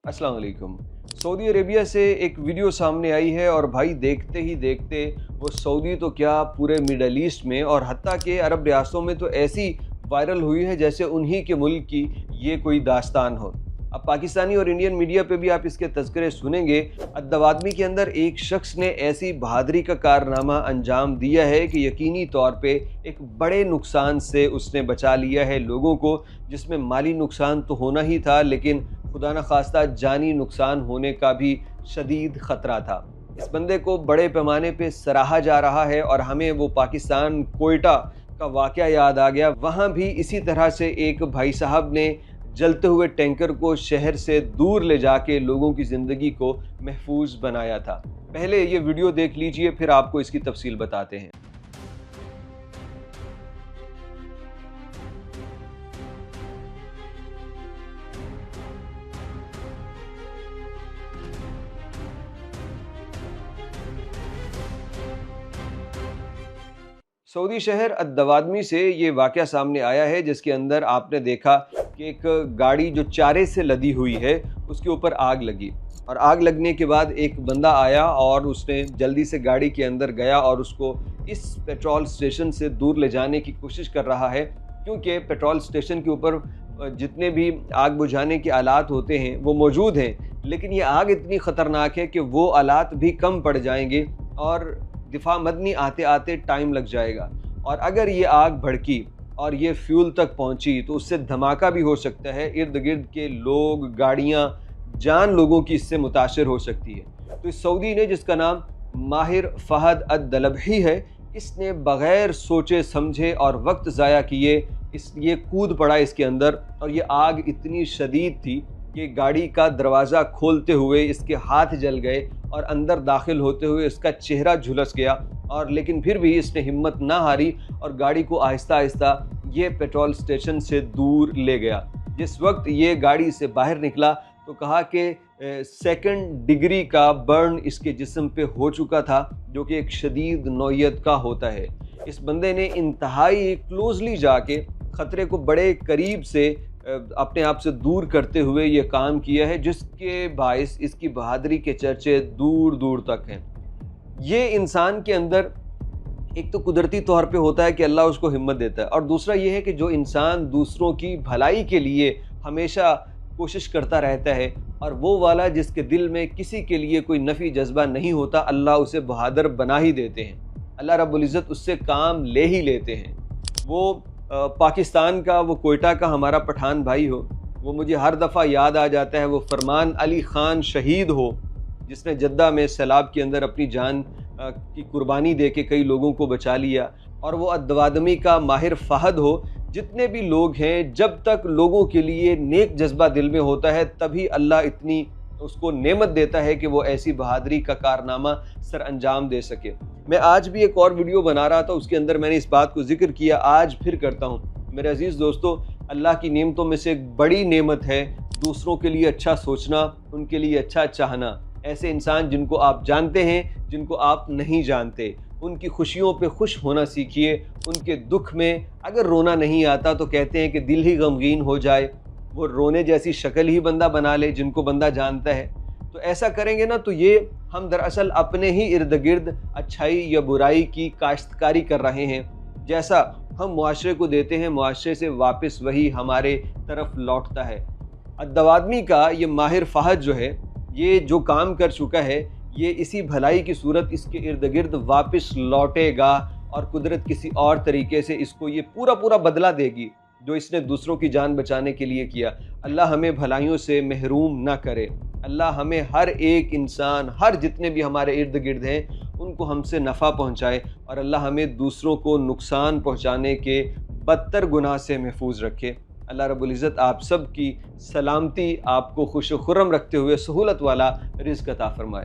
अस्सलाम वालेकुम। Saudi Arabia से एक वीडियो सामने आई है और भाई देखते ही देखते वो सऊदी तो क्या पूरे मिडल ईस्ट में और हत्ता के अरब रियासतों में तो ऐसी वायरल हुई है जैसे उन्हीं के मुल्क की ये कोई दास्तान हो। अब पाकिस्तानी और इंडियन मीडिया पे भी आप इसके तज़किरे सुनेंगे। अद्दवादमी के अंदर एक शख्स ने ऐसी बहादुरी का कारनामा अंजाम दिया है कि यकीनी तौर पे एक बड़े नुकसान से उसने बचा लिया है लोगों को, जिसमें माली नुकसान तो होना ही था लेकिन खुदा न खास्ता जानी नुकसान होने का भी शदीद ख़तरा था। इस बंदे को बड़े पैमाने पे सराहा जा रहा है और हमें वो पाकिस्तान कोयटा का वाक़या याद आ गया। वहाँ भी इसी तरह से एक भाई साहब ने जलते हुए टैंकर को शहर से दूर ले जाके लोगों की ज़िंदगी को महफूज बनाया था। पहले ये वीडियो देख लीजिए, फिर आपको इसकी तफसील बताते हैं। सऊदी शहर अद्दवादमी से ये वाक़या सामने आया है, जिसके अंदर आपने देखा कि एक गाड़ी जो चारे से लदी हुई है उसके ऊपर आग लगी और आग लगने के बाद एक बंदा आया और उसने जल्दी से गाड़ी के अंदर गया और उसको इस पेट्रोल स्टेशन से दूर ले जाने की कोशिश कर रहा है, क्योंकि पेट्रोल स्टेशन के ऊपर जितने भी आग बुझाने के आलात होते हैं वो मौजूद हैं, लेकिन ये आग इतनी ख़तरनाक है कि वो आलात भी कम पड़ जाएंगे और दिफा मदनी आते आते टाइम लग जाएगा। और अगर ये आग भड़की और ये फ्यूल तक पहुंची तो उससे धमाका भी हो सकता है, इर्द गिर्द के लोग, गाड़ियां, जान लोगों की इससे मुतासर हो सकती है। तो इस सऊदी ने, जिसका नाम माहिर फहद अद-दलबही है, इसने बग़ैर सोचे समझे और वक्त ज़ाया किए ये कूद पड़ा इसके अंदर और ये आग इतनी शदीद थी कि गाड़ी का दरवाज़ा खोलते हुए इसके हाथ जल गए और अंदर दाखिल होते हुए इसका चेहरा झुलस गया। और लेकिन फिर भी इसने हिम्मत ना हारी और गाड़ी को आहिस्ता आहिस्ता ये पेट्रोल स्टेशन से दूर ले गया। जिस वक्त ये गाड़ी से बाहर निकला तो कहा कि सेकंड डिग्री का बर्न इसके जिस्म पे हो चुका था, जो कि एक शदीद नौयत का होता है। इस बंदे ने इंतहाई क्लोजली जाके ख़तरे को बड़े करीब से अपने आप से दूर करते हुए ये काम किया है, जिसके बायस इसकी बहादुरी के चर्चे दूर दूर तक हैं। ये इंसान के अंदर एक तो कुदरती तौर पे होता है कि अल्लाह उसको हिम्मत देता है, और दूसरा ये है कि जो इंसान दूसरों की भलाई के लिए हमेशा कोशिश करता रहता है और वो वाला जिसके दिल में किसी के लिए कोई नफ़ी जज्बा नहीं होता, अल्लाह उसे बहादुर बना ही देते हैं। अल्लाह रब्बुल इज़्ज़त उससे काम ले ही लेते हैं। वो पाकिस्तान का, वो कोयटा का हमारा पठान भाई हो, वो मुझे हर दफ़ा याद आ जाता है। वो फरमान अली ख़ान शहीद हो, जिसने जद्दा में सैलाब के अंदर अपनी जान की कुर्बानी दे के कई लोगों को बचा लिया। और वो अद्दवादमी का माहिर फहद हो। जितने भी लोग हैं, जब तक लोगों के लिए नेक जज्बा दिल में होता है तभी अल्लाह इतनी उसको नेमत देता है कि वो ऐसी बहादुरी का कारनामा सर अंजाम दे सके। मैं आज भी एक और वीडियो बना रहा था, उसके अंदर मैंने इस बात को जिक्र किया, आज फिर करता हूँ। मेरे अजीज़ दोस्तों, अल्लाह की नेमतों में से एक बड़ी नेमत है दूसरों के लिए अच्छा सोचना, उनके लिए अच्छा चाहना। ऐसे इंसान जिनको आप जानते हैं, जिनको आप नहीं जानते, उनकी खुशियों पे खुश होना सीखिए। उनके दुख में अगर रोना नहीं आता तो कहते हैं कि दिल ही गमगीन हो जाए, वो रोने जैसी शक्ल ही बंदा बना ले जिनको बंदा जानता है। तो ऐसा करेंगे ना तो ये हम दरअसल अपने ही इर्द गिर्द अच्छाई या बुराई की काश्तकारी कर रहे हैं। जैसा हम मुआशरे को देते हैं, मुआशरे से वापस वही हमारे तरफ लौटता है। अद्दवादमी का ये माहिर फहद जो है, ये जो काम कर चुका है, ये इसी भलाई की सूरत इसके इर्द गिर्द वापस लौटेगा और कुदरत किसी और तरीके से इसको ये पूरा बदला देगी जो इसने दूसरों की जान बचाने के लिए किया। अल्लाह हमें भलाइयों से महरूम ना करे। अल्लाह हमें हर एक इंसान, हर जितने भी हमारे इर्द गिर्द हैं, उनको हमसे नफ़ा पहुँचाए और अल्लाह हमें दूसरों को नुकसान पहुँचाने के बदतर गुनाह से महफूज रखे। अल्लाह रब्बुल इज़्ज़त आप सब की सलामती, आपको खुश खुर्रम रखते हुए सहूलत वाला रिज़्क़ अता फ़रमाए।